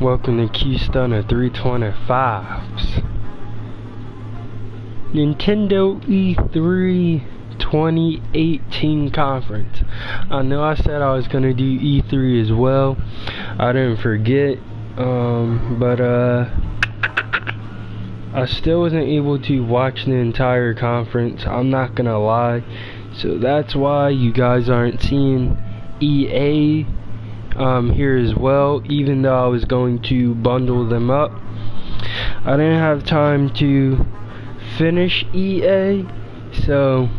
Welcome to Qstunna325's Nintendo E3 2018 conference. I know I said I was gonna do E3 as well. I didn't forget, but I still wasn't able to watch the entire conference. I'm not gonna lie. So that's why you guys aren't seeing EA here as well, even though I was going to bundle them up. I didn't have time to finish EA, so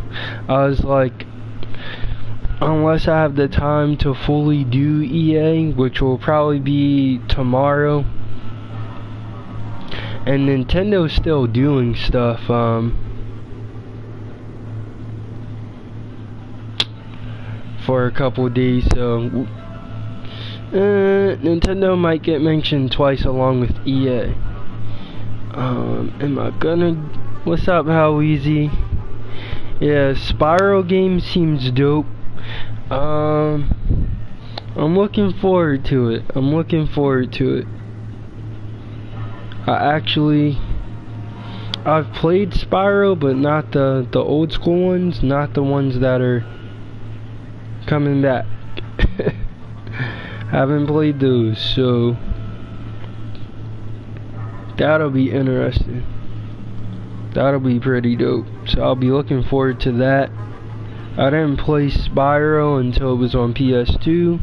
I was like, unless I have the time to fully do EA, which will probably be tomorrow. And Nintendo's still doing stuff for a couple days, so Nintendo might get mentioned twice along with EA. Am I gonna... What's up, How Easy? Yeah, Spyro game seems dope. I'm looking forward to it. I've played Spyro, but not the old school ones, not the ones that are coming back. Haven't played those, so that'll be interesting. That'll be pretty dope. So I'll be looking forward to that. I didn't play Spyro until it was on PS2,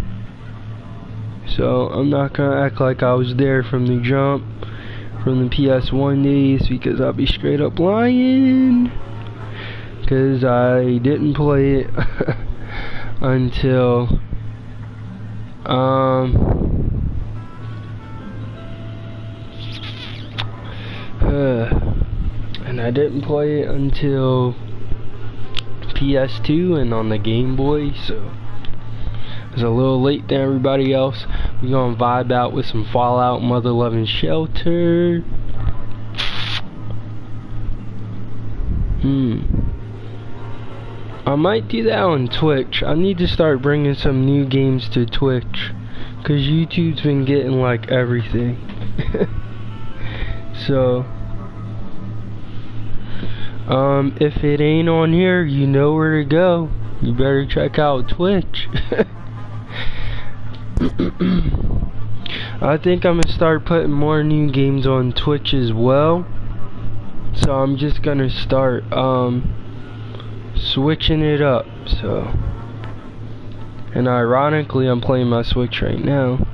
so I'm not gonna act like I was there from the jump, from the PS1 days, because I'll be straight up lying, because I didn't play it until and I didn't play it until PS2 and on the Game Boy, so it was a little late than everybody else. We're gonna vibe out with some Fallout, Mother Loving Shelter. I might do that on Twitch. I need to start bringing some new games to Twitch, cause YouTube's been getting like everything. So if it ain't on here, you know where to go. You better check out Twitch. I think I'm gonna start putting more new games on Twitch as well. So I'm just gonna start switching it up. So, and ironically, I'm playing my Switch right now.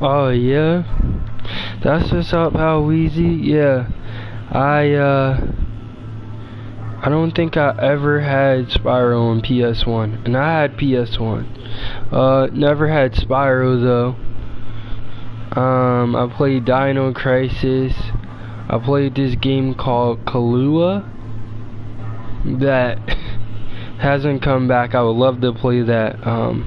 Oh yeah, that's what's up, How Easy. Yeah, I don't think I ever had Spyro on PS1, and I had PS1. Never had Spyro though. I played Dino Crisis. I played this game called Kahlua that hasn't come back. I would love to play that on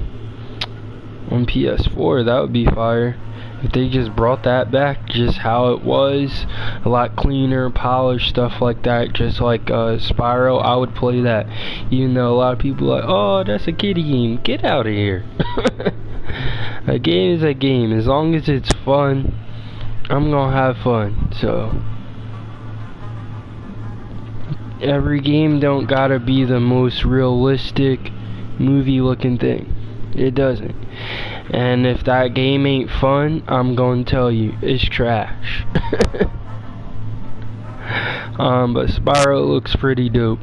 PS4. That would be fire if they just brought that back, just how it was, a lot cleaner, polished, stuff like that, just like Spyro. I would play that, even though a lot of people are like, oh, that's a kiddie game. Get out of here. A game is a game. As long as it's fun, I'm gonna have fun. So every game don't gotta be the most realistic movie looking thing. It doesn't. And if that game ain't fun, I'm gonna tell you, it's trash. But Spyro looks pretty dope.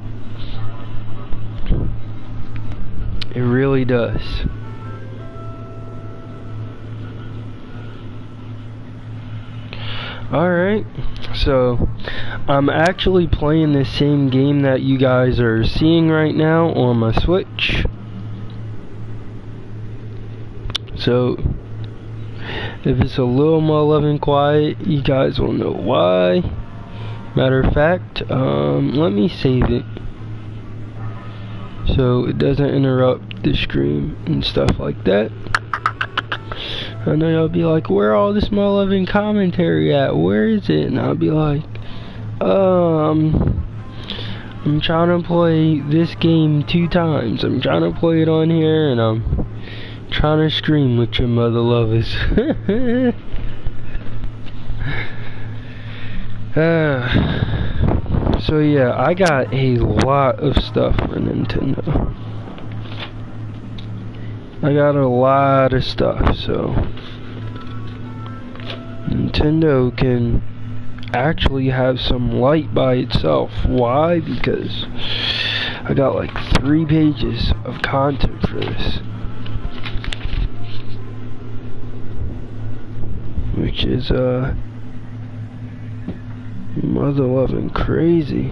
It really does. Alright, so I'm actually playing the same game that you guys are seeing right now on my Switch. So If it's a little more love and quiet, you guys will know why. Matter of fact, let me save it so it doesn't interrupt the stream and stuff like that. I know y'all be like, where all this my loving commentary at? Where is it? And I'll be like, I'm trying to play this game 2 times. I'm trying to play it on here, and I'm trying to stream with your mother lovers. So yeah, I got a lot of stuff for Nintendo. I got a lot of stuff, so Nintendo can actually have some light by itself. Why? Because I got like 3 pages of content for this, which is mother loving crazy.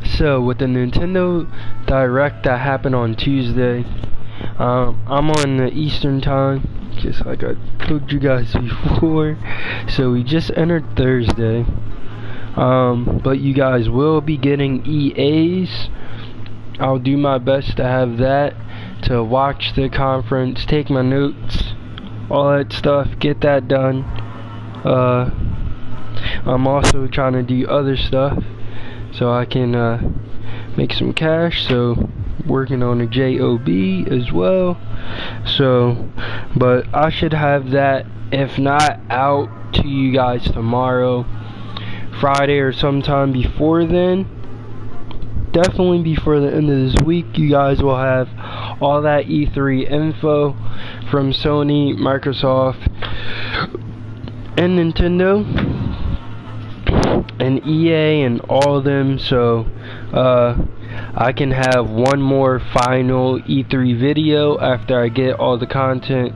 So with the Nintendo Direct that happened on Tuesday, I'm on the Eastern time, just like I told you guys before. So we just entered Thursday, but you guys will be getting EAs. I'll do my best to have that, to watch the conference, take my notes, all that stuff, get that done. I'm also trying to do other stuff so I can make some cash, so working on a job as well. So, but I should have that, if not out to you guys tomorrow, Friday, or sometime before then. Definitely before the end of this week, you guys will have all that E3 info from Sony, Microsoft, and Nintendo, and EA, and all of them. So I can have one more final E3 video after I get all the content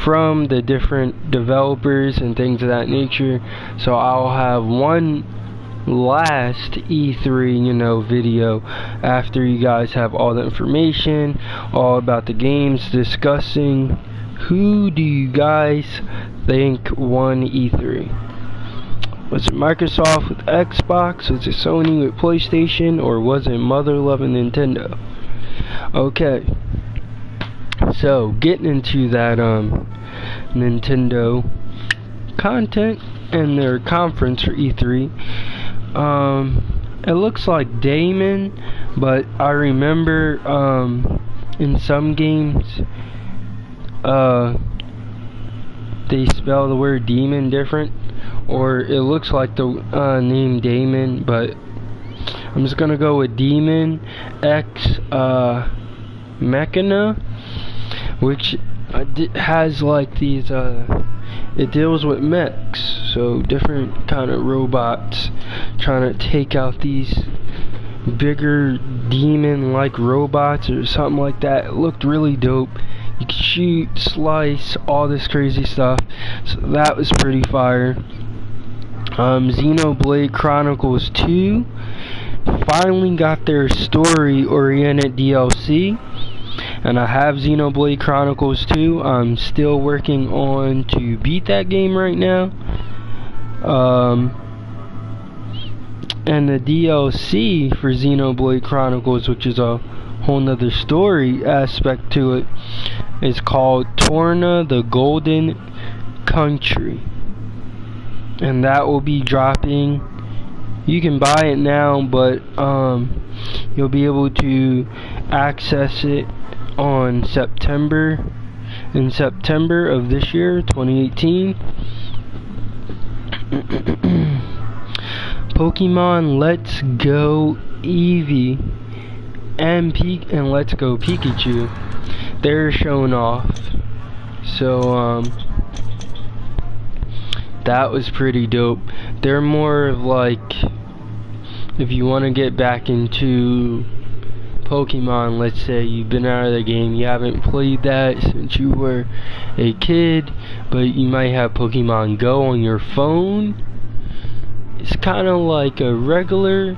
from the different developers and things of that nature. So I'll have one last E3 video after you guys have all the information, all about the games, discussing who do you guys think won E3. Was it Microsoft with Xbox? Was it Sony with PlayStation? Or was it mother loving Nintendo? Okay, so getting into that Nintendo content and their conference for E3. It looks like Damon, but I remember in some games they spell the word demon different, or it looks like the name Damon, but I'm just gonna go with Demon X Mechana, which has like these it deals with mechs, so different kind of robots trying to take out these bigger demon like robots or something like that. It looked really dope. You could shoot, slice, all this crazy stuff, so that was pretty fire. Xenoblade Chronicles 2 finally got their story oriented DLC, and I have Xenoblade Chronicles 2. I'm still working on to beat that game right now. And the DLC for Xenoblade Chronicles, which is a whole nother story aspect to it, is called Qstunna the Golden Country, and that will be dropping. You can buy it now, but you'll be able to access it on September of this year, 2018. Pokemon Let's Go Eevee and Let's Go Pikachu, they're showing off. So that was pretty dope. They're more of like, if you want to get back into Pokemon, let's say you've been out of the game, you haven't played that since you were a kid, but you might have Pokemon Go on your phone. It's kind of like a regular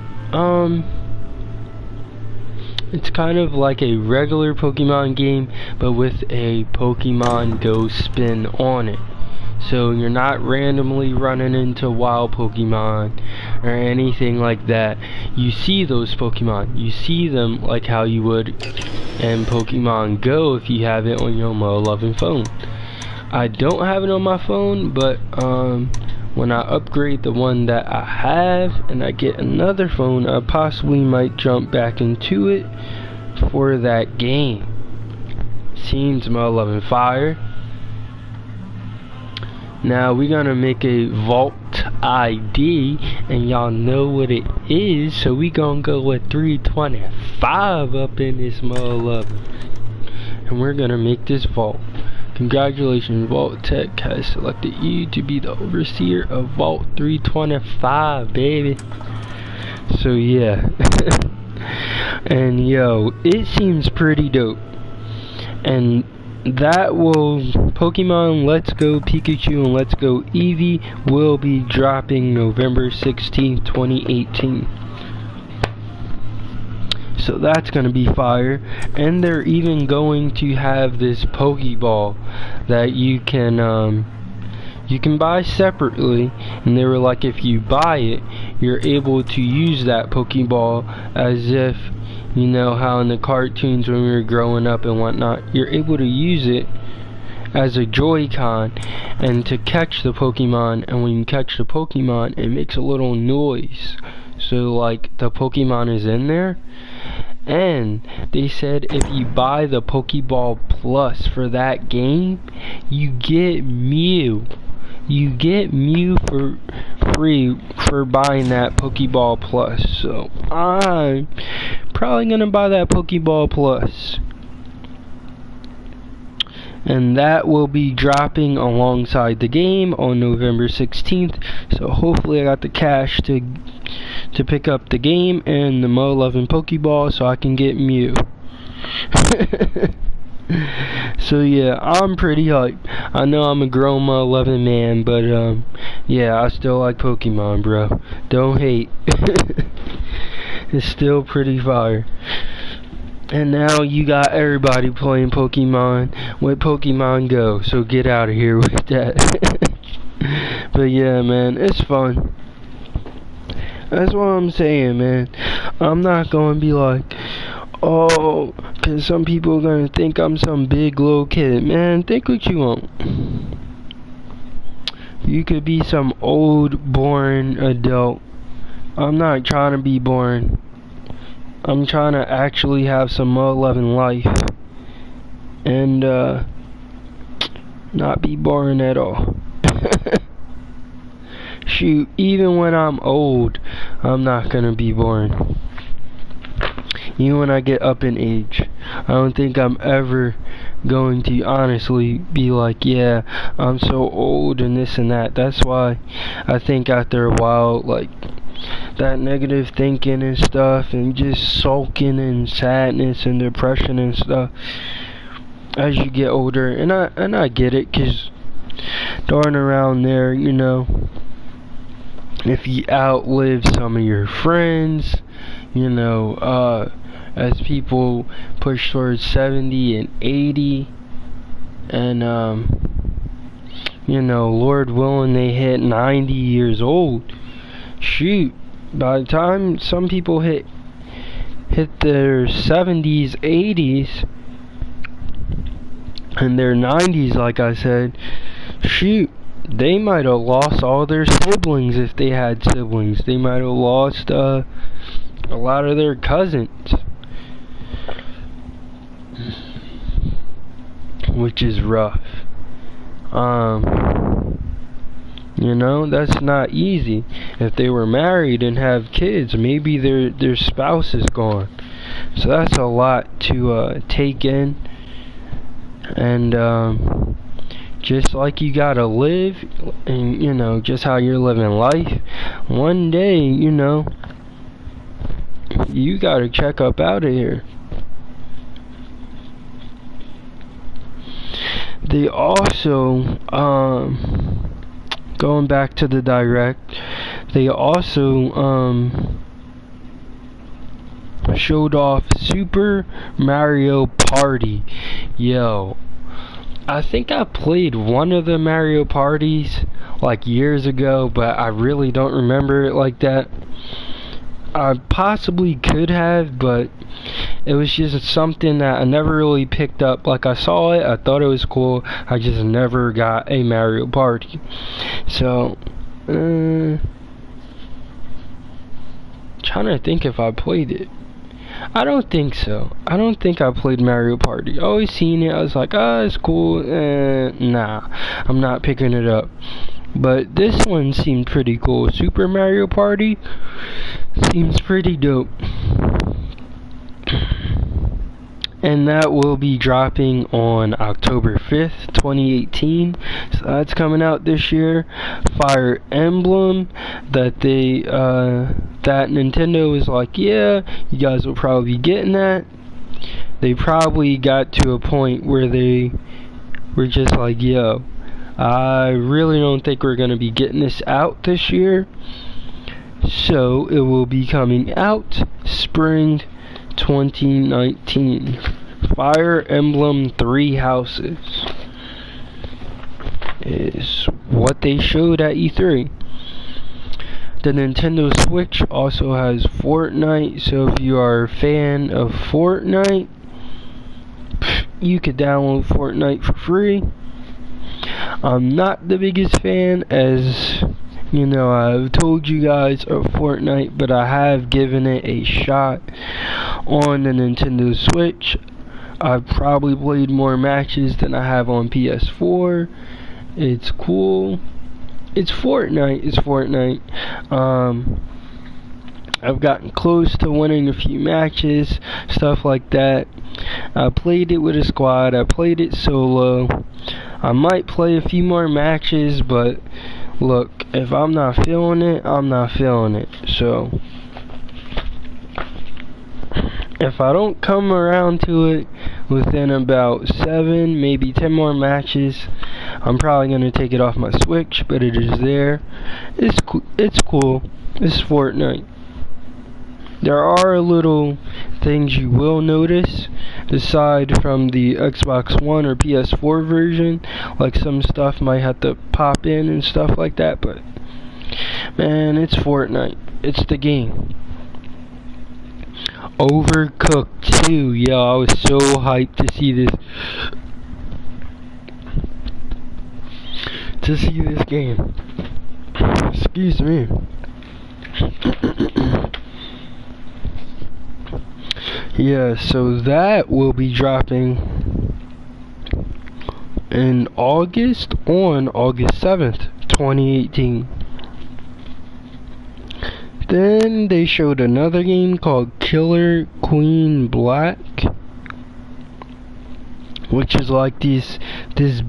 It's kind of like a regular Pokemon game, but with a Pokemon Go spin on it. So you're not randomly running into wild Pokemon or anything like that. You see those Pokemon. You see them like how you would in Pokemon Go if you have it on your Mo11 phone. I don't have it on my phone, but when I upgrade the one that I have and I get another phone, I possibly might jump back into it for that game. Seems Mo11 fire. Now we're gonna make a vault ID, and y'all know what it is, so we gonna go with 325 up in this Mo11, and we're gonna make this vault. Congratulations, Vault Tech has selected you to be the overseer of Vault 325, baby. So yeah, and yo, it seems pretty dope, and that will Pokemon Let's Go Pikachu and Let's Go Eevee will be dropping November 16th, 2018. So that's gonna be fire. And they're even going to have this Pokeball that you can buy separately, and they were like, if you buy it, you're able to use that Pokeball as if, you know how in the cartoons when we were growing up and whatnot, you're able to use it as a Joy-Con and to catch the Pokemon, and when you catch the Pokemon, it makes a little noise. So like the Pokemon is in there. And they said if you buy the Pokeball Plus for that game, you get Mew. You get Mew for free for buying that Pokeball Plus. So I'm probably gonna buy that Pokeball Plus, and that will be dropping alongside the game on November 16th. So hopefully I got the cash to pick up the game and the Mo11 Pokeball so I can get Mew. So yeah, I'm pretty hyped. I know I'm a grown Mo11 man, but yeah, I still like Pokemon, bro. Don't hate. It's still pretty fire. And now you got everybody playing Pokemon with Pokemon Go, so get out of here with that. But yeah, man, it's fun. That's what I'm saying, man. I'm not gonna be like, oh, cause some people are gonna think I'm some big little kid. Man, think what you want. You could be some old, boring adult. I'm not trying to be boring. I'm trying to actually have some Mo11 life. And, not be boring at all. Shoot, even when I'm old, I'm not gonna be boring. Even when I get up in age, I don't think I'm ever going to honestly be like, yeah, I'm so old and this and that. That's why I think after a while, like, that negative thinking and stuff, and just sulking and sadness and depression and stuff as you get older, and I get it, cause darn around there, you know, if you outlive some of your friends, you know, as people push towards 70 and 80, and you know, Lord willing, they hit 90 years old. Shoot, by the time some people hit their 70s, 80s, and their 90s, like I said, shoot, they might have lost all their siblings if they had siblings. They might have lost a lot of their cousins, which is rough. You know, that's not easy. If they were married and have kids, maybe their spouse is gone. So that's a lot to take in. And just like you gotta live, and you know, just how you're living life, one day, you know, you gotta check up out of here. They also, going back to the direct, they also showed off Super Mario Party. Yo, I think I played one of the Mario Parties like years ago, but I really don't remember it like that. I possibly could have, but it was just something that I never really picked up. Like, I saw it, I thought it was cool, I just never got a Mario Party. So, trying to think if I played it. I don't think so. I don't think I played Mario Party. Always seen it, I was like, it's cool. Nah, I'm not picking it up. But this one seemed pretty cool. Super Mario Party seems pretty dope. And that will be dropping on October 5th, 2018. So that's coming out this year. Fire Emblem, that Nintendo was like, yeah, you guys will probably be getting that. They probably got to a point where they were just like, yo, I really don't think we're going to be getting this out this year. So it will be coming out spring 2019. Fire Emblem Three Houses is what they showed at E3. The Nintendo Switch also has Fortnite, so if you are a fan of Fortnite, you could download Fortnite for free. I'm not the biggest fan, as you know, I've told you guys, of Fortnite, but I have given it a shot on the Nintendo Switch. I've probably played more matches than I have on PS4. It's cool. It's Fortnite. It's Fortnite. I've gotten close to winning a few matches, stuff like that. I played it with a squad. I played it solo. I might play a few more matches, but look, if I'm not feeling it, I'm not feeling it. So, if I don't come around to it within about 7, maybe 10 more matches, I'm probably going to take it off my Switch, but it is there. It's cool. It's Fortnite. There are little things you will notice, aside from the Xbox One or PS4 version, like some stuff might have to pop in and stuff like that, but man, it's Fortnite. It's the game. Overcooked 2. Yo, I was so hyped to see this. To see this game. Excuse me. Yeah, so that will be dropping in August, on August 7th, 2018. Then they showed another game called Killer Queen Black, which is like this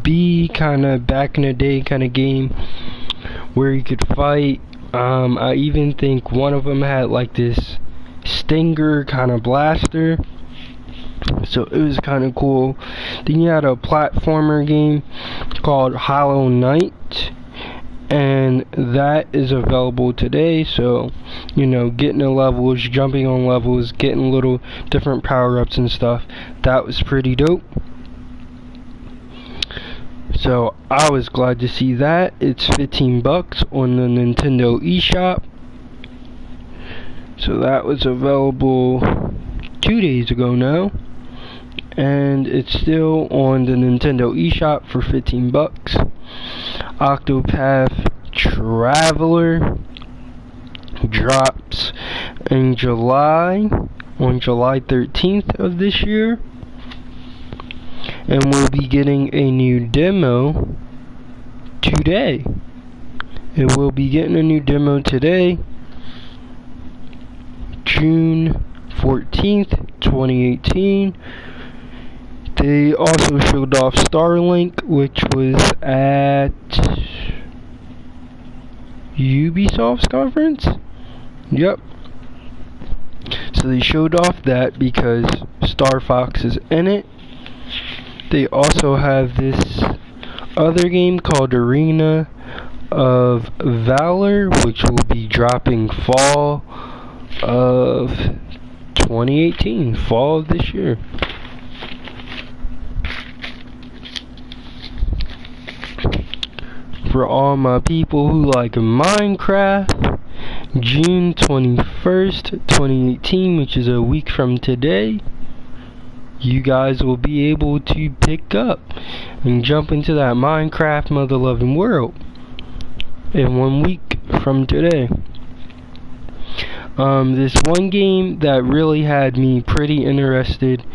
B kind of back in the day kind of game where you could fight. I even think one of them had like this stinger kind of blaster, so it was kind of cool. Then you had a platformer game called Hollow Knight, and that is available today. So, you know, getting the levels, jumping on levels, getting little different power-ups and stuff, that was pretty dope. So I was glad to see that. It's $15 on the Nintendo eShop. So that was available 2 days ago now, and it's still on the Nintendo eShop for $15. Octopath Traveler drops in July, on July 13th of this year, and we'll be getting a new demo today. It will be getting a new demo today, June 14th, 2018. They also showed off Starlink, which was at Ubisoft's conference. Yep. So they showed off that because Star Fox is in it. They also have this other game called Arena of Valor, which will be dropping fall of 2018, fall of this year. For all my people who like Minecraft, June 21st, 2018, which is a week from today, you guys will be able to pick up and jump into that Minecraft mother loving world in 1 week from today. This one game that really had me pretty interested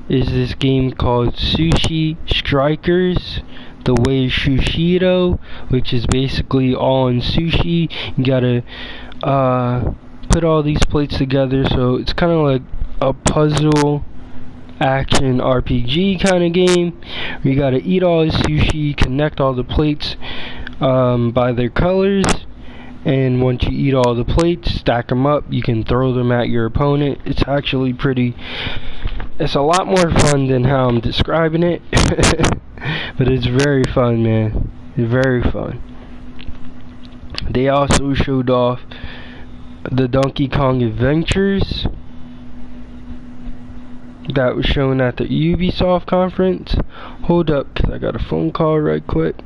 is this game called Sushi Strikers, the way Shushiro, which is basically all in sushi. You gotta put all these plates together, so it's kind of like a puzzle action RPG kind of game. You gotta eat all the sushi, connect all the plates by their colors, and once you eat all the plates, stack them up, you can throw them at your opponent. It's actually it's a lot more fun than how I'm describing it. But it's very fun, man. It's very fun. They also showed off the Donkey Kong Adventures that was shown at the Ubisoft conference. Hold up, cause I got a phone call right quick.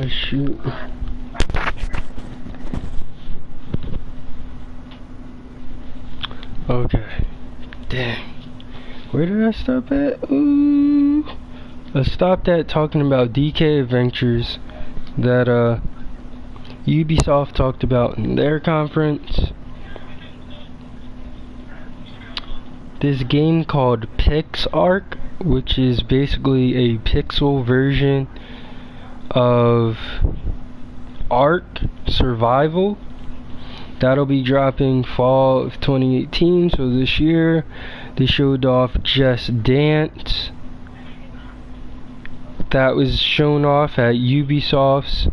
Shoot. Okay. Dang. Where did I stop at? Ooh. I stopped at talking about DK Adventures that Ubisoft talked about in their conference. This game called PixARK, which is basically a pixel version of Ark Survival. That'll be dropping fall of 2018, so this year. They showed off Just Dance. That was shown off at Ubisoft's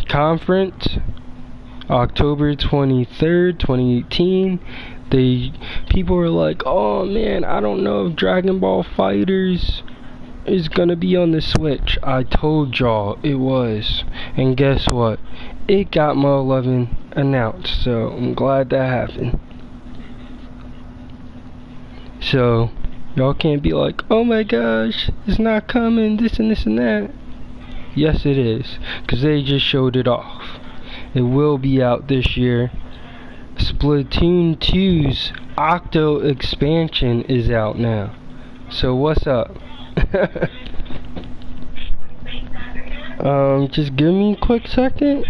conference, October 23rd, 2018. People were like, oh man, I don't know if Dragon Ball Fighters is gonna be on the Switch. I told y'all it was. And guess what? It got my 11 announced, so I'm glad that happened. So, y'all can't be like, oh my gosh, it's not coming, this and this and that. Yes, it is, because they just showed it off. It will be out this year. Splatoon 2's Octo expansion is out now. So what's up? Just give me a quick second.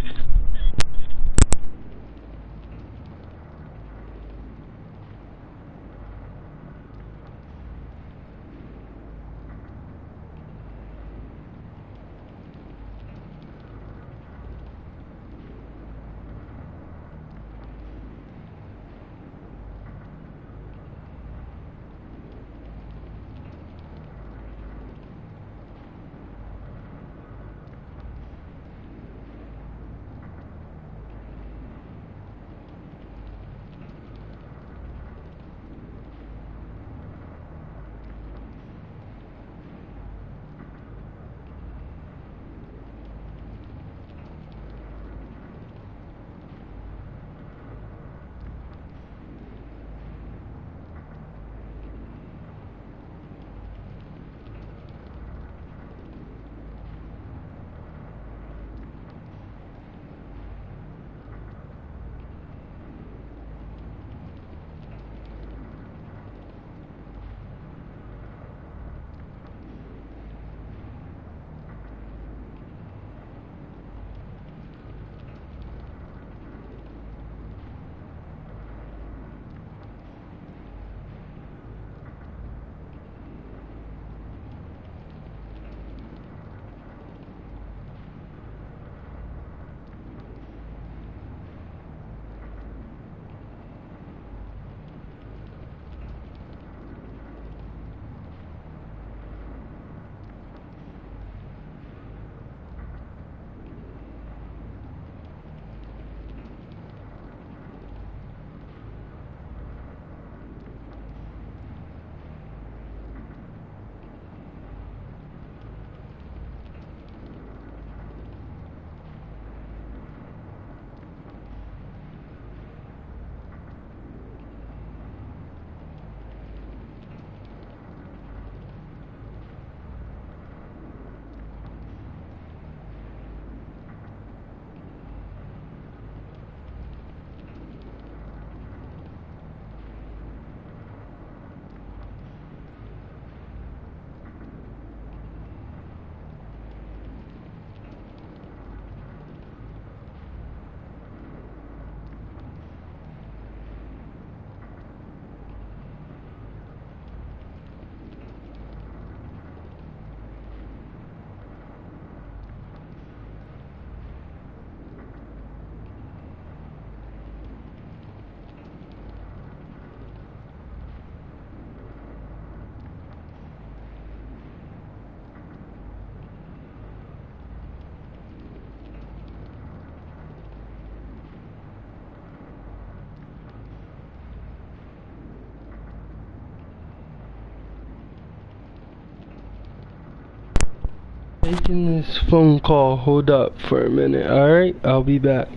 Making this phone call. Hold up for a minute, alright? I'll be back.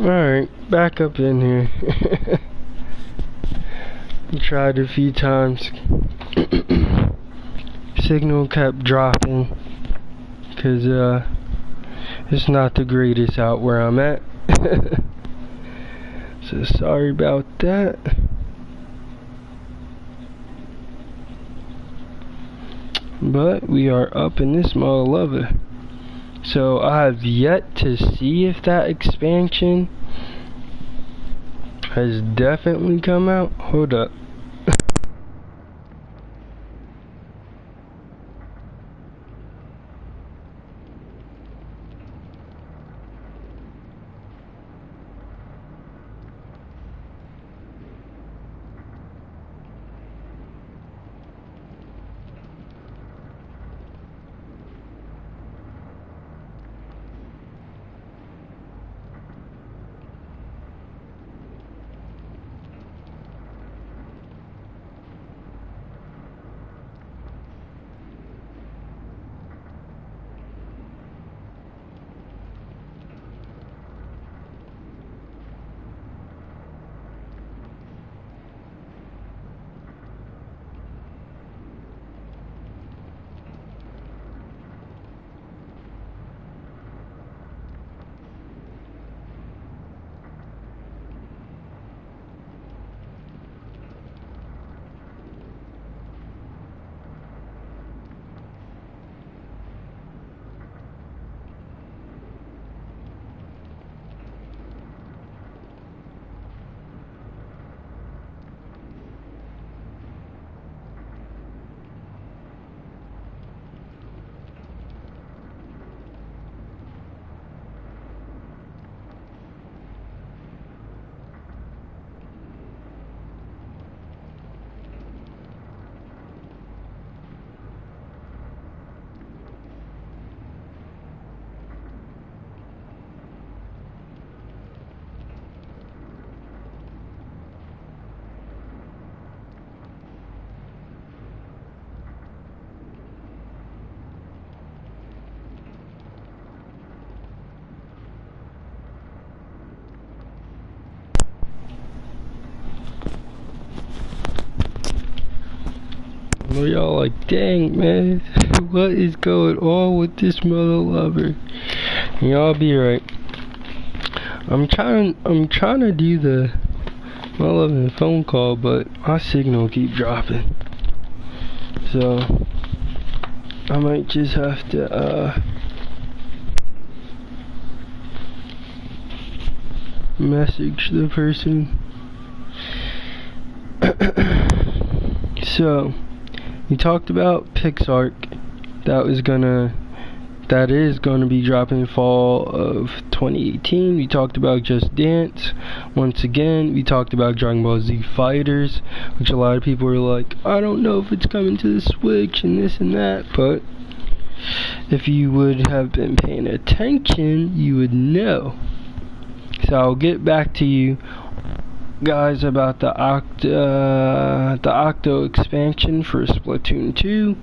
Alright, back up in here. Tried a few times. Signal kept dropping. Cause it's not the greatest out where I'm at. So sorry about that. But we are up in this mother lover. So I have yet to see if that expansion has definitely come out. Hold up. Well, y'all like, dang man, what is going on with this mother lover? And y'all be right. I'm trying to do the mother phone call, but my signal keep dropping. So I might just have to message the person. So we talked about Pixark that is gonna be dropping fall of 2018. We talked about Just Dance. Once again, we talked about Dragon Ball Z Fighters, which a lot of people were like, I don't know if it's coming to the Switch and this and that, but if you would have been paying attention, you would know. So I'll get back to you guys about the Octo expansion for Splatoon 2,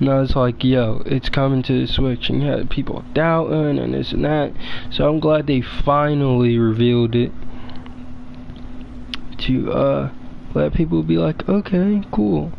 and I was like, yo, it's coming to the Switch, and you had people doubting and this and that, so I'm glad they finally revealed it to let people be like, okay, cool.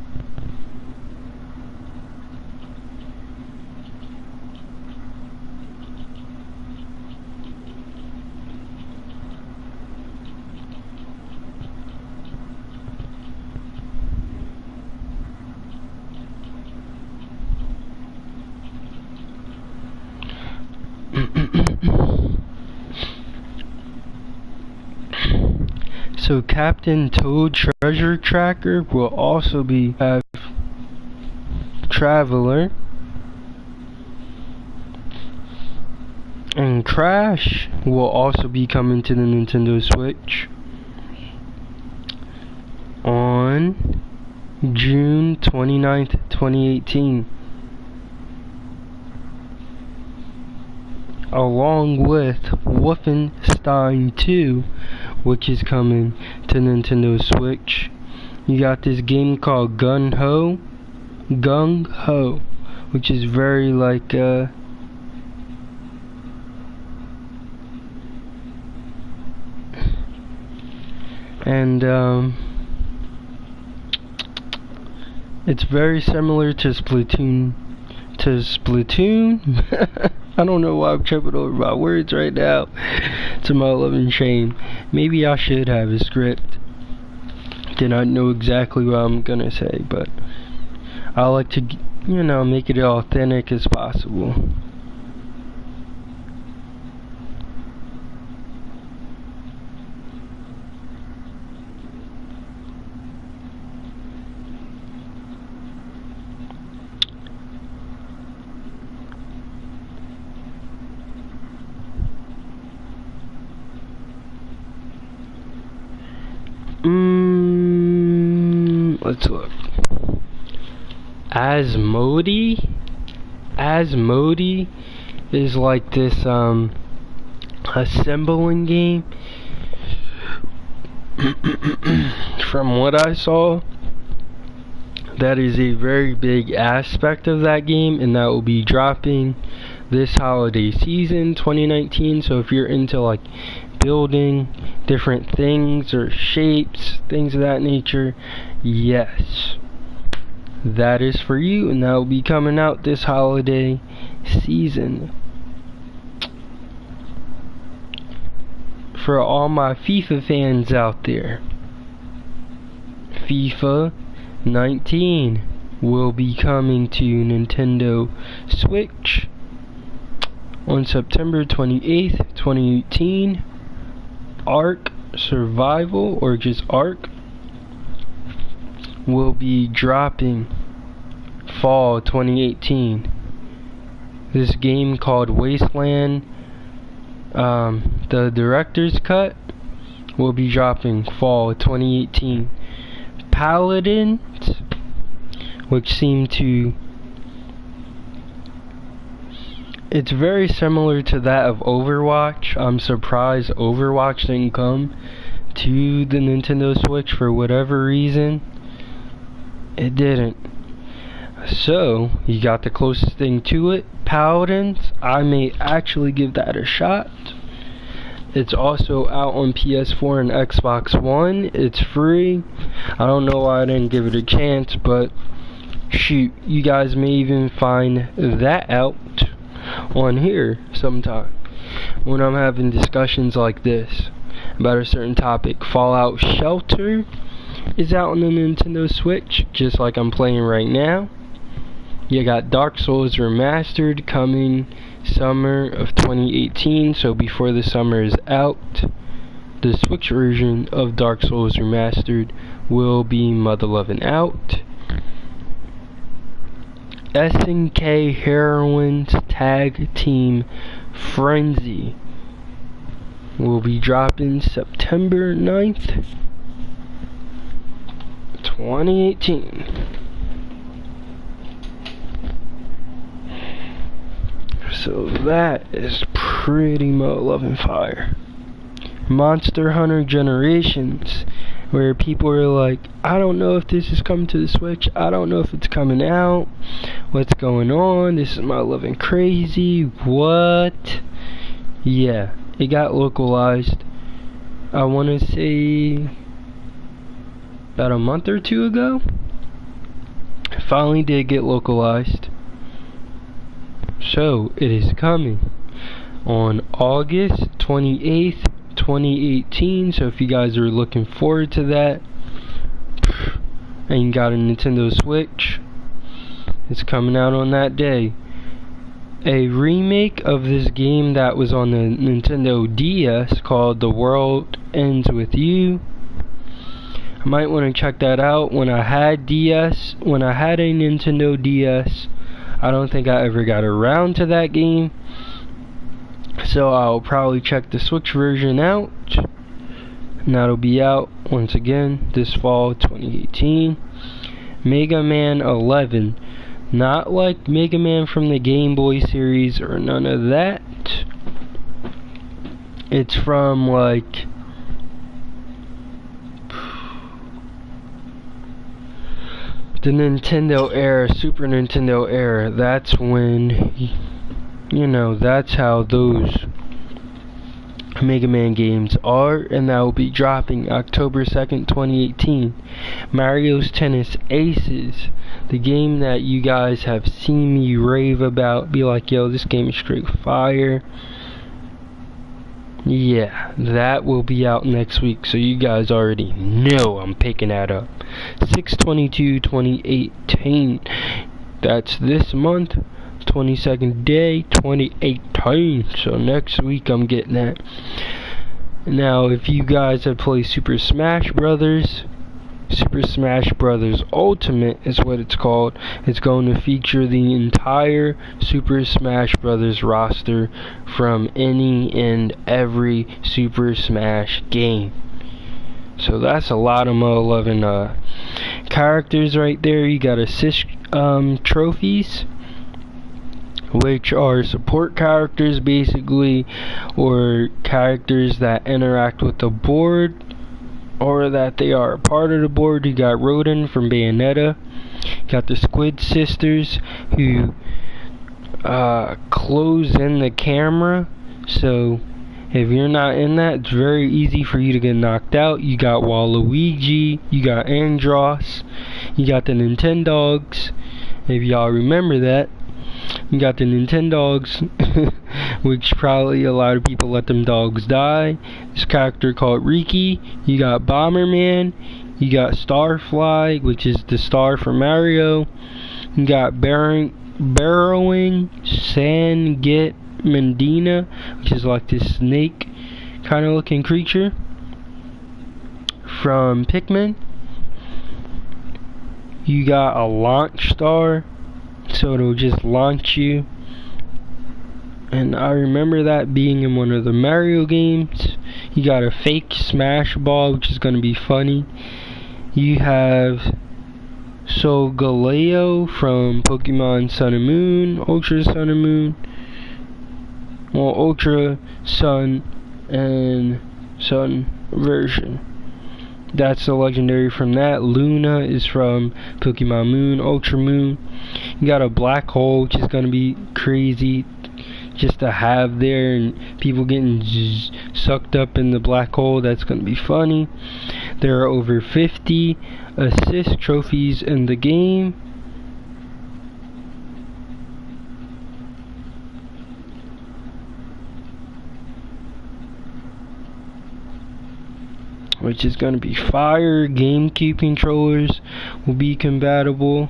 So Captain Toad Treasure Tracker will also have Traveler, and Crash will also be coming to the Nintendo Switch on June 29th, 2018. Along with Wolfenstein 2, which is coming to Nintendo Switch. You got this game called Gung Ho, which is very like And it's very similar to Splatoon. I don't know why I'm tripping over my words right now. To my loving shame. Maybe I should have a script. Then I know exactly what I'm gonna say, but I like to, you know, make it as authentic as possible. Let's look. Asmodee is like this assembling game. From what I saw, that is a very big aspect of that game, and that will be dropping this holiday season 2019. So if you're into like building different things or shapes, things of that nature, yes, that is for you, and that will be coming out this holiday season. For all my FIFA fans out there, FIFA 19 will be coming to Nintendo Switch on September 28th, 2018. Ark Survival, or just Ark, will be dropping fall 2018. This game called Wasteland, the director's cut, will be dropping fall 2018. Paladins, which seem to, it's very similar to that of Overwatch. I'm surprised Overwatch didn't come to the Nintendo Switch for whatever reason. It didn't. So, you got the closest thing to it, Paladins. I may actually give that a shot. It's also out on PS4 and Xbox One. It's free. I don't know why I didn't give it a chance, but shoot, you guys may even find that out on here sometime when I'm having discussions like this about a certain topic. Fallout Shelter is out on the Nintendo Switch, just like I'm playing right now. You got Dark Souls Remastered coming summer of 2018, so before the summer is out, the Switch version of Dark Souls Remastered will be mother loving out. SNK Heroines Tag Team Frenzy will be dropping September 9th, 2018. So that is pretty much loving fire. Monster Hunter Generations, where people are like, I don't know if this is coming to the Switch, I don't know if it's coming out, what's going on, this is my loving crazy, what? Yeah, it got localized, I want to say about a month or two ago. It finally did get localized. So, it is coming on August 28th, 2018. So if you guys are looking forward to that, and you got a Nintendo Switch, it's coming out on that day. A remake of this game that was on the Nintendo DS called The World Ends With You. I might want to check that out. When I had a Nintendo DS, I don't think I ever got around to that game, so I'll probably check the Switch version out, and that'll be out once again this fall 2018. Mega Man 11, not like Mega Man from the Game Boy series or none of that. It's from like the Nintendo era, Super Nintendo era. That's when, you know, that's how those Mega Man games are, and that will be dropping October 2nd, 2018. Mario's Tennis Aces, the game that you guys have seen me rave about, be like, yo, this game is straight fire. Yeah, that will be out next week, so you guys already know I'm picking that up. 6/22/2018. That's this month, 22nd day, 2018. So next week I'm getting that. Now, if you guys have played Super Smash Brothers, Super Smash Brothers Ultimate is what it's called. It's going to feature the entire Super Smash Brothers roster from any and every Super Smash game. So that's a lot of Mo 11 characters right there. You got assist trophies, which are support characters basically, or characters that interact with the board, or that they are a part of the board. You got Rodin from Bayonetta. You got the Squid Sisters, who close in the camera, so if you're not in that, it's very easy for you to get knocked out. You got Waluigi, you got Andross, you got the Nintendogs, if y'all remember that. You got the Nintendogs, which probably a lot of people let them dogs die. This character called Riki. You got Bomberman. You got Starfly, which is the star for Mario. You got Burrowing Sangit Mendina, which is like this snake kind of looking creature from Pikmin. You got a launch star, so it'll just launch you. And I remember that being in one of the Mario games. You got a fake Smash Ball, which is going to be funny. You have Solgaleo from Pokemon Sun and Moon, Ultra Sun and Moon. Well, Ultra Sun and Sun version. That's the legendary from that. Luna is from Pokemon Moon, Ultra Moon. You got a black hole, which is going to be crazy just to have there, and people getting sucked up in the black hole. That's going to be funny. There are over 50 assist trophies in the game. Which is going to be fire. GameCube controllers will be compatible.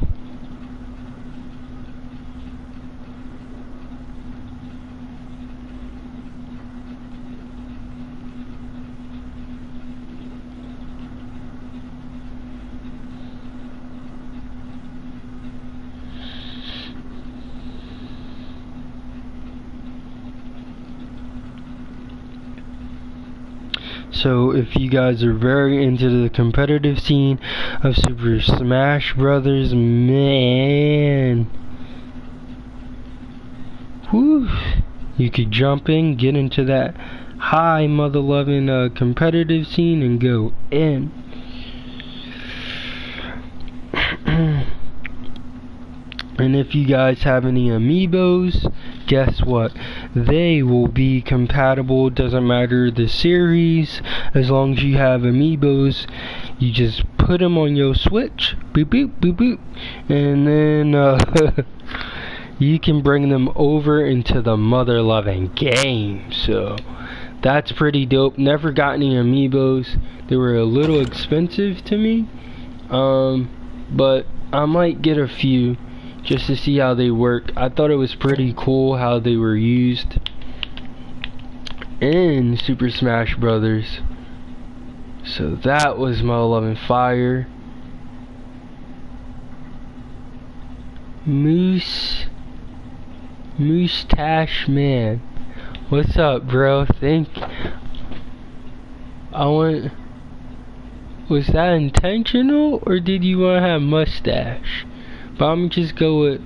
So if you guys are very into the competitive scene of Super Smash Brothers, man, whew, you could jump in, get into that high mother loving competitive scene and go in. And if you guys have any amiibos, guess what? They will be compatible. Doesn't matter the series, as long as you have amiibos. You just put them on your Switch, boop boop boop boop, and then you can bring them over into the mother loving game. So that's pretty dope. Never got any amiibos. They were a little expensive to me, but I might get a few just to see how they work. I thought it was pretty cool how they were used in Super Smash Brothers. So that was my 11 fire. Moustache Man, what's up, bro? Was that intentional, or did you want to have mustache? But I'm just go with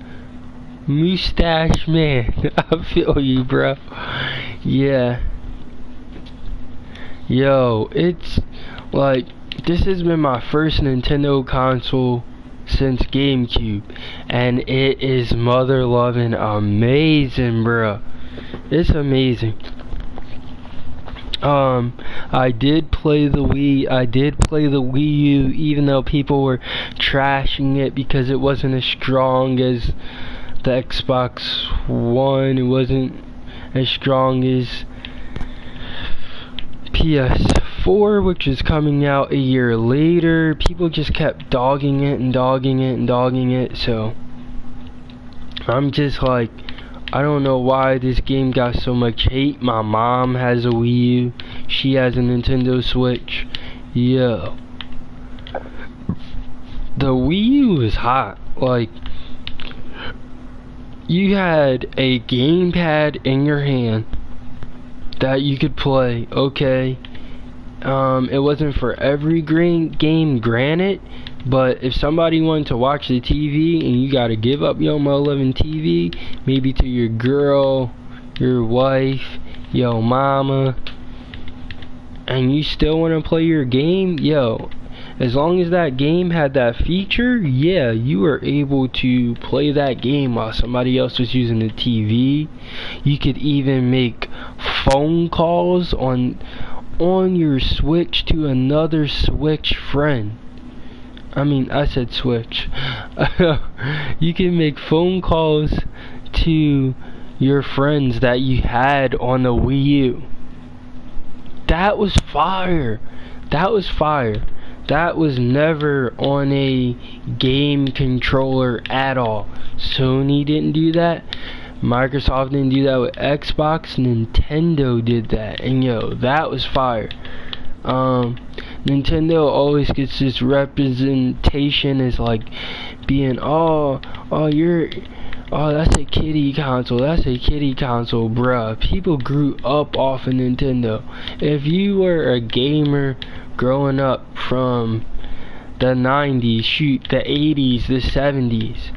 Moustache Man. I feel you, bro. Yeah. Yo, it's like, this has been my first Nintendo console since GameCube, and it is mother loving amazing, bro. It's amazing. I did play the Wii. I did play the Wii U, even though people were trashing it because it wasn't as strong as the Xbox One. It wasn't as strong as PS4, which is coming out a year later. People just kept dogging it and dogging it and dogging it, so I'm just like, I don't know why this game got so much hate. My mom has a Wii U. She has a Nintendo Switch. Yo. The Wii U is hot. Like, you had a gamepad in your hand that you could play, okay. It wasn't for every game, granted, but if somebody wanted to watch the TV and you gotta give up your Mo11 TV, maybe to your girl, your wife, your mama, and you still wanna play your game, yo, as long as that game had that feature, yeah, you were able to play that game while somebody else was using the TV. You could even make phone calls on your Switch to another Switch friend. I said Switch. You can make phone calls to your friends that you had on the Wii U. That was fire. That was fire. That was never on a game controller at all. Sony didn't do that. Microsoft didn't do that with Xbox. Nintendo did that. And yo, that was fire. Nintendo always gets this representation as like being, that's a kiddie console. That's a kiddie console, bruh. People grew up off of Nintendo. If you were a gamer growing up from the 90s, the 80s, the 70s,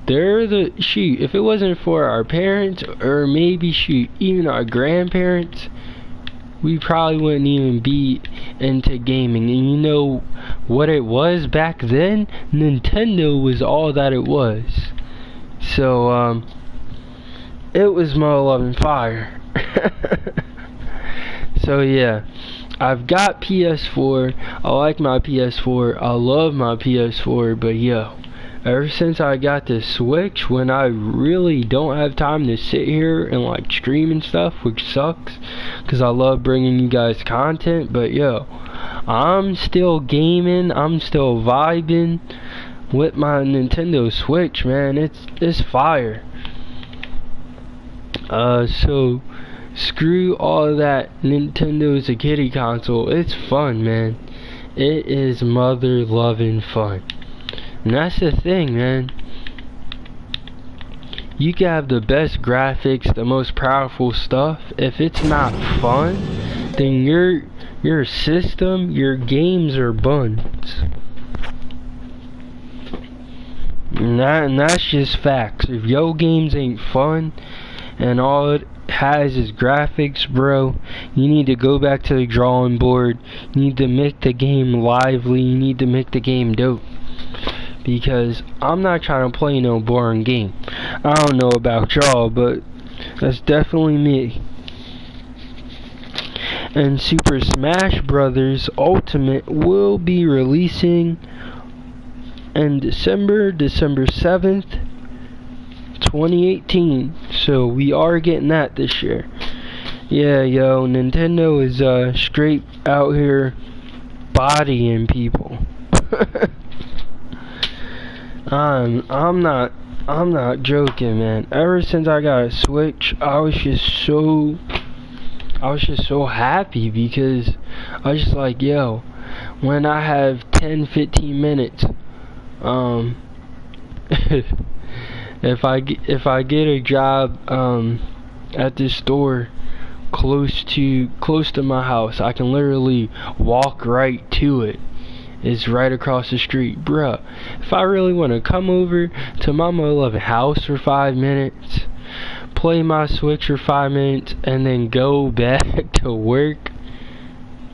if it wasn't for our parents, or maybe even our grandparents, we probably wouldn't even be into gaming. And you know what it was back then? Nintendo was all that it was. So, it was Mo11 fire. So yeah, I've got PS4. I like my PS4. I love my PS4, but yo, ever since I got the Switch, when I really don't have time to sit here and like stream and stuff, which sucks, because I love bringing you guys content, but yo, I'm still gaming, I'm still vibing with my Nintendo Switch, man. It's fire. So screw all that Nintendo's a kiddie console. It's fun, man. It is mother loving fun. And that's the thing, man. You can have the best graphics, the most powerful stuff. If it's not fun, then your system, your games are buns. And that's just facts. If your games ain't fun and all it has is graphics, bro, you need to go back to the drawing board. You need to make the game lively. You need to make the game dope. Because I'm not trying to play no boring game. I don't know about y'all, but that's definitely me. And Super Smash Bros. Ultimate will be releasing in December 7th, 2018. So we are getting that this year. Yeah, yo, Nintendo is straight out here bodying people. I'm not joking, man. Ever since I got a Switch, I was just so happy, because I was just like, yo, when I have 10-15 minutes, if I get a job at this store close to my house, I can literally walk right to it. It's right across the street, bruh. If I really want to come over to my Mo11 house for 5 minutes, play my Switch for 5 minutes, and then go back to work,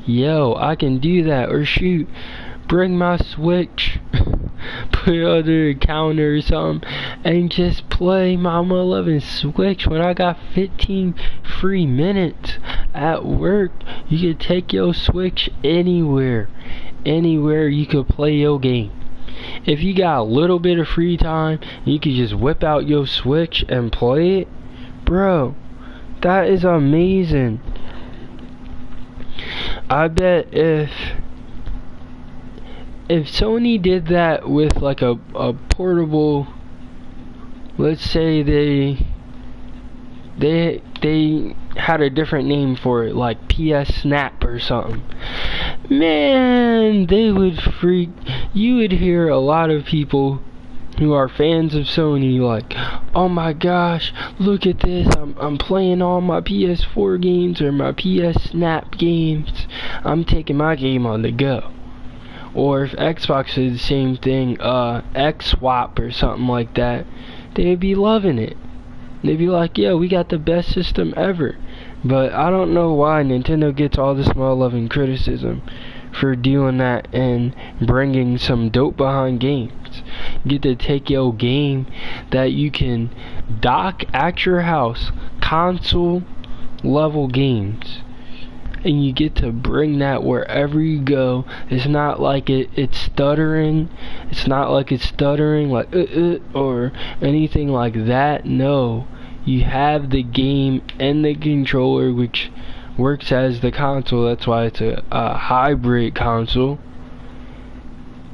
yo, I can do that. Or shoot, bring my Switch, put it under a counter or something, and just play my Mo11 Switch when I got 15 free minutes at work, you could take your Switch anywhere. Anywhere you could play your game. If you got a little bit of free time, you could just whip out your Switch and play it. Bro, that is amazing. I bet if Sony did that with like a portable, let's say they had a different name for it, like PS Snap or something, man, they would freak. You would hear a lot of people who are fans of Sony like, oh my gosh, look at this, I'm playing all my PS4 games or my PS Snap games, I'm taking my game on the go. Or if Xbox did the same thing, X-Swap or something like that, they'd be loving it. They'd be like, yeah, we got the best system ever. But I don't know why Nintendo gets all this small love and criticism for doing that and bringing some dope behind games. You get to take your game that you can dock at your house, console level games, and you get to bring that wherever you go. It's not like it's stuttering. It's not like it's stuttering like or anything like that. No, you have the game and the controller, which works as the console. That's why it's a hybrid console.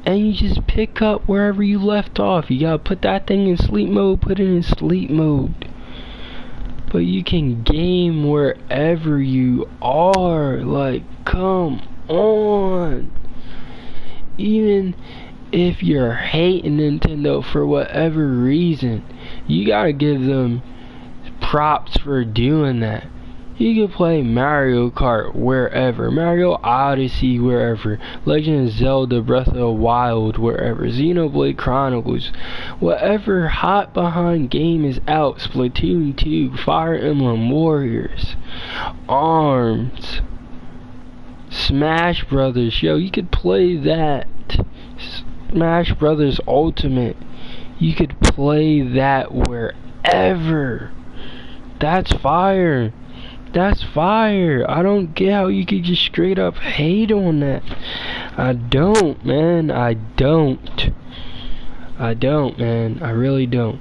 And you just pick up wherever you left off. You gotta put that thing in sleep mode, put it in sleep mode. But you can game wherever you are. Like, come on. Even if you're hating Nintendo for whatever reason, you gotta give them props for doing that. You can play Mario Kart wherever, Mario Odyssey wherever, Legend of Zelda Breath of the Wild wherever, Xenoblade Chronicles, whatever hot behind game is out, Splatoon 2, Fire Emblem Warriors, ARMS, Smash Brothers, yo, you could play that, Smash Brothers Ultimate, you could play that wherever. That's fire. That's fire. I don't get how you could just straight up hate on that. I don't, man. I don't, man. I really don't.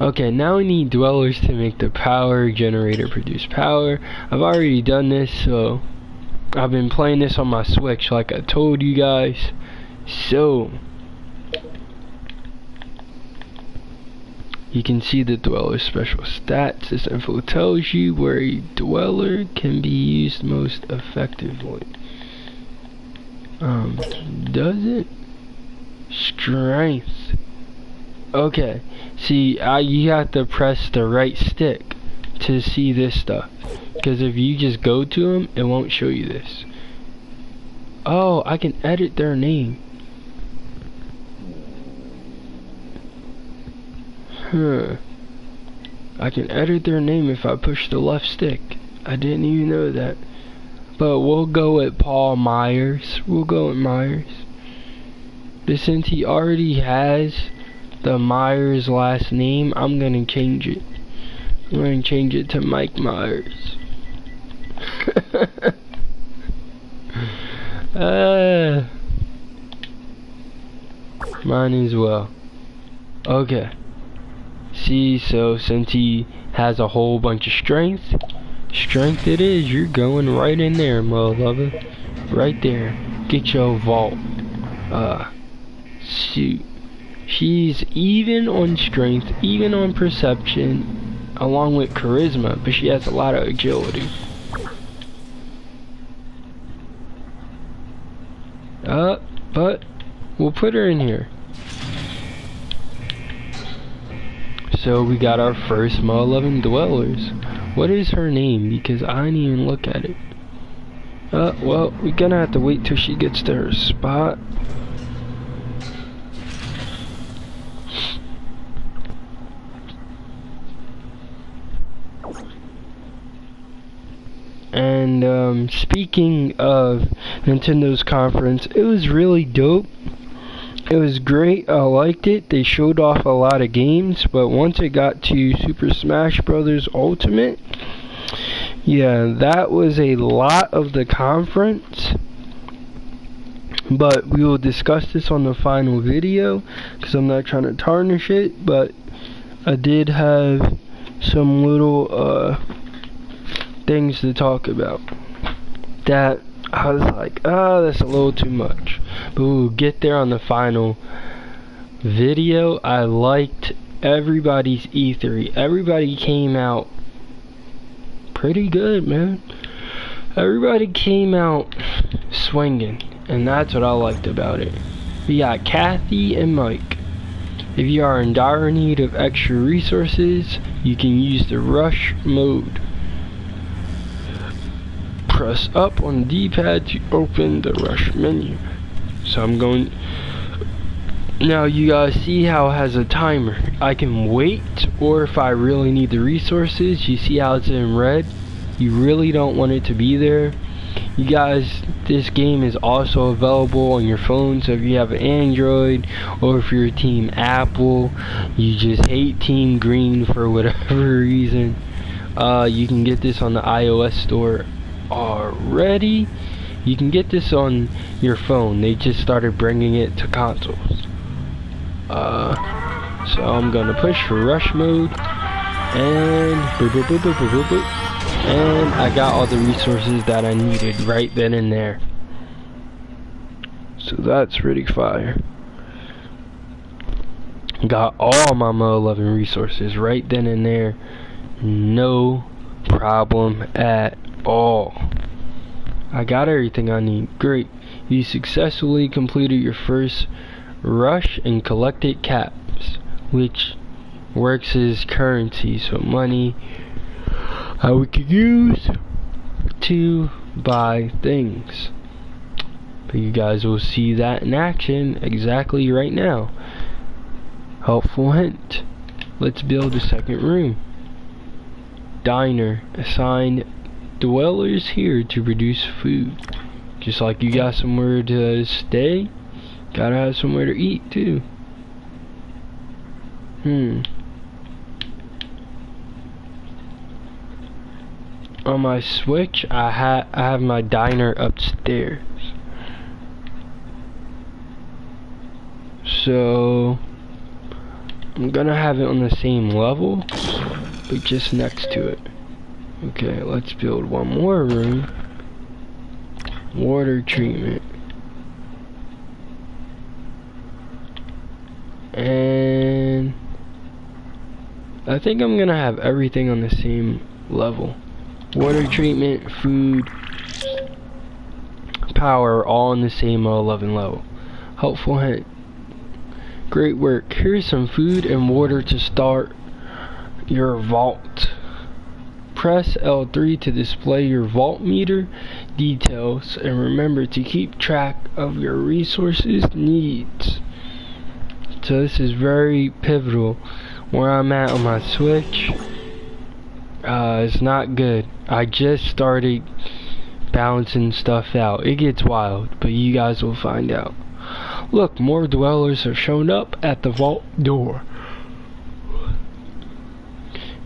Okay, now we need dwellers to make the power generator produce power. I've already done this, so I've been playing this on my Switch like I told you guys. So you can see the dweller's special stats. This info tells you where a dweller can be used most effectively. Does it? Strength. Okay. See, you have to press the right stick to see this stuff. Because if you just go to them, it won't show you this. Oh, I can edit their name. I can edit their name if I push the left stick. I didn't even know that. But we'll go with Paul Myers. We'll go with Myers. But since he already has the Myers last name, I'm gonna change it. I'm gonna change it to Mike Myers. Mine as well. Okay. See, so since he has a whole bunch of strength it is. You're going right in there, mother lover. Right there. Get your vault. Shoot. She's even on strength, even on perception, along with charisma, but she has a lot of agility. But we'll put her in here. So we got our first mother-loving dwellers. What is her name? Because I didn't even look at it. Well, we're gonna have to wait till she gets to her spot. And speaking of Nintendo's conference, it was really dope. It was great. I liked it. They showed off a lot of games, but once it got to Super Smash Bros. Ultimate, Yeah, that was a lot of the conference, but we will discuss this on the final video because I'm not trying to tarnish it, but I did have some little things to talk about that I was like, that's a little too much, but we'll get there on the final video. I liked everybody's E3. Everybody came out pretty good, man. Everybody came out swinging, and that's what I liked about it. We got Kathy and Mike. If you are in dire need of extra resources, you can use the rush mode. Press up on the D-pad to open the rush menu. So I'm going. Now you guys see how it has a timer. I can wait, or if I really need the resources, you see how it's in red? You really don't want it to be there. You guys, this game is also available on your phone, so if you have an Android, or if you're Team Apple, you just hate Team Green for whatever reason, you can get this on the iOS store already. You can get this on your phone. They just started bringing it to consoles. So I'm gonna push for rush mode, and boop, boop, boop, boop, boop, boop, boop. And I got all the resources that I needed right then and there. So that's pretty fire. Got all my Mo 11 resources right then and there. No problem at all. I got everything I need. Great. You successfully completed your first rush and collected caps, which works as currency, so money we could use to buy things. But you guys will see that in action exactly right now. Helpful hint. Let's build a second room. Diner. Assign dwellers here to produce food. Just like you got somewhere to stay, gotta have somewhere to eat too. On my Switch, I have my diner upstairs. So I'm gonna have it on the same level, but just next to it. Okay, let's build one more room. Water treatment. And I think I'm gonna have everything on the same level. Water treatment, food, power, all on the same 11 level. Helpful hint. Great work. Here's some food and water to start your vault. Press L3 to display your vault meter details, and remember to keep track of your resources needs. So this is very pivotal. Where I'm at on my Switch, it's not good. I just started balancing stuff out. It gets wild, but you guys will find out. Look, more dwellers have shown up at the vault door.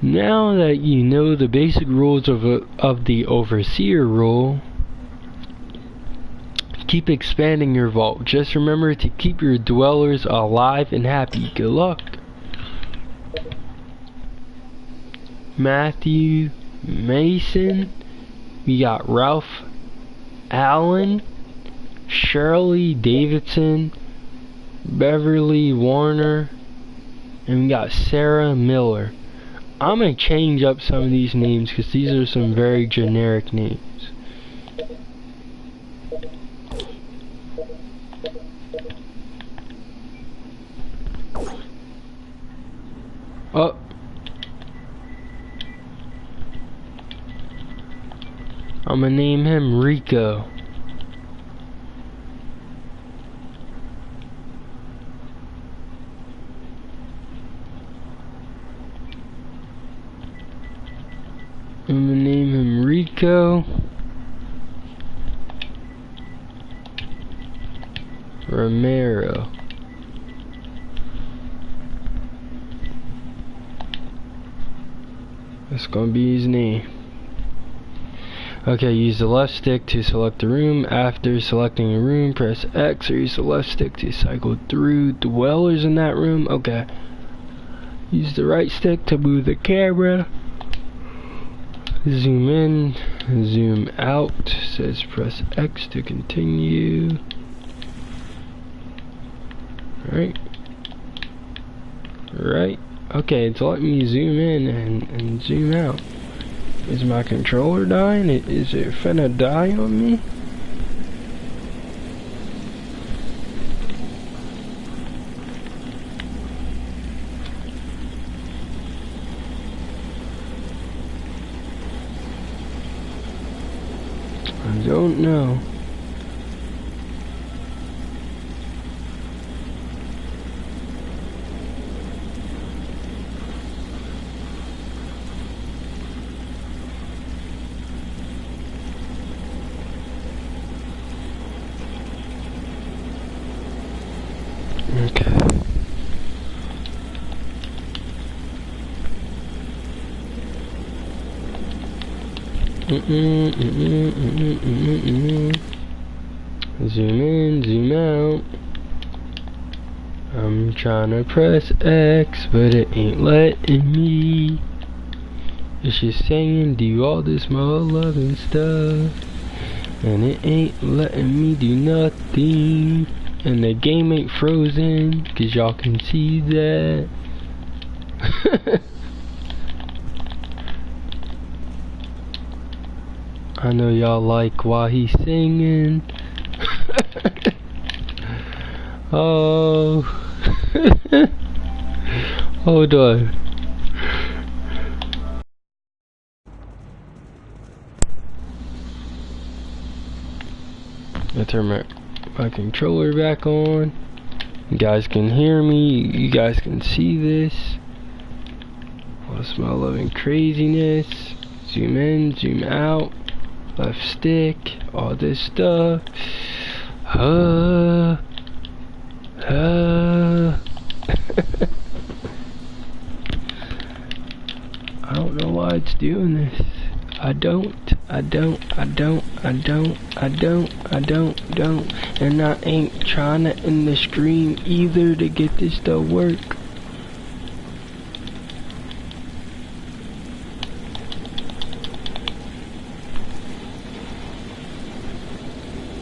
Now that you know the basic rules of the overseer role, keep expanding your vault. Just remember to keep your dwellers alive and happy. Good luck. Matthew Mason, we got Ralph Allen, Shirley Davidson, Beverly Warner, and we got Sarah Miller. I'm gonna change up some of these names because these are some very generic names. Oh. I'm gonna name him Rico. I'm gonna name him Rico Romero. That's gonna be his name. Okay, use the left stick to select the room. After selecting a room, press X or use the left stick to cycle through dwellers in that room. Okay. Use the right stick to move the camera. Zoom in, zoom out. Says press X to continue. Right. Right. Okay, it's letting me zoom in and zoom out. Is my controller dying? Is it finna die on me? I don't know. Okay. Zoom in, zoom out. I'm trying to press X, but it ain't letting me. It's just saying do all this small loving stuff, and it ain't letting me do nothing. And the game ain't frozen, cause y'all can see that. I know y'all like while he's singing. Oh. Hold on. I turn my controller back on. You guys can hear me. You guys can see this. What's my loving craziness? Zoom in, zoom out. Left stick. All this stuff. I don't know why it's doing this. I don't. And I ain't trying to end the stream either to get this to work.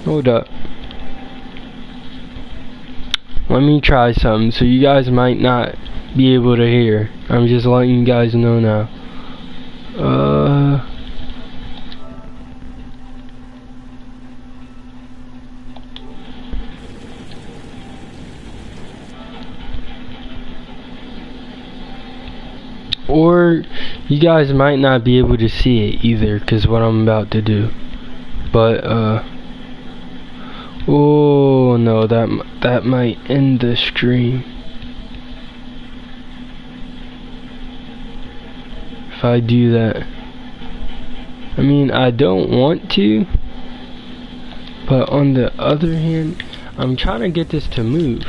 Hold up. Let me try something so you guys might not be able to hear. I'm just letting you guys know now. Or you guys might not be able to see it either, cause what I'm about to do. But oh no, that might end the stream. If I do that. I mean, I don't want to, but on the other hand, I'm trying to get this to move.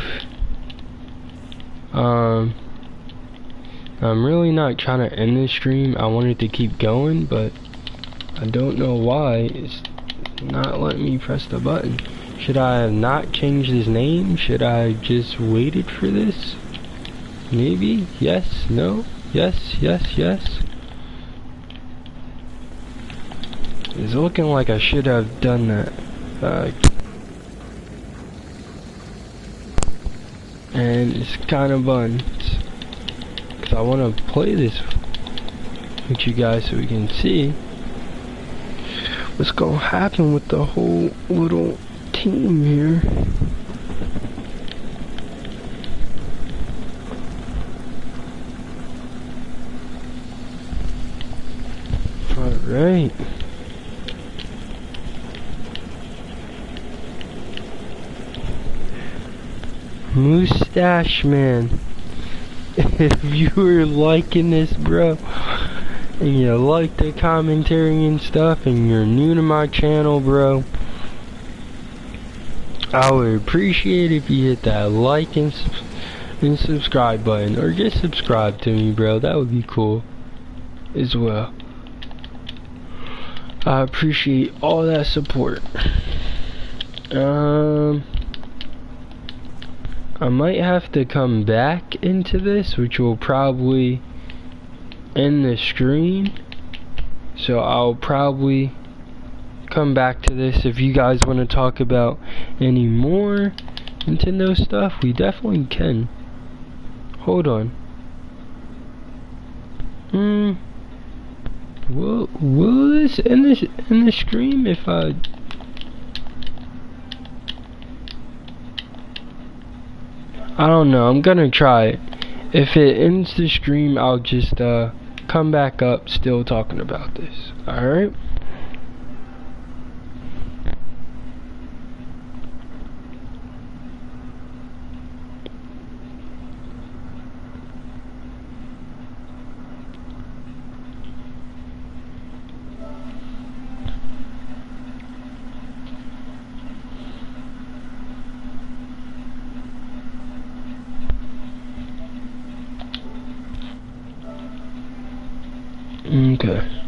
I'm really not trying to end this stream. I want it to keep going, but I don't know why it's not letting me press the button. Should I have not changed his name? Should I just waited for this? Maybe? Yes? No? Yes? Yes? Yes? It's looking like I should have done that. And it's kind of buns. Cause I want to play this with you guys so we can see what's gonna happen with the whole little team here. Alright. Mustache Man. If you were liking this, bro, and you like the commentary and stuff, and you're new to my channel, bro, I would appreciate if you hit that like and subscribe button, or just subscribe to me, bro. That would be cool as well. I appreciate all that support. I might have to come back into this, which will probably end the screen. So I'll probably come back to this. If you guys want to talk about any more Nintendo stuff, we definitely can. Hold on. Will this end the stream if I... I don't know, I'm gonna try it. If it ends the stream, I'll just come back up still talking about this. Alright? Okay.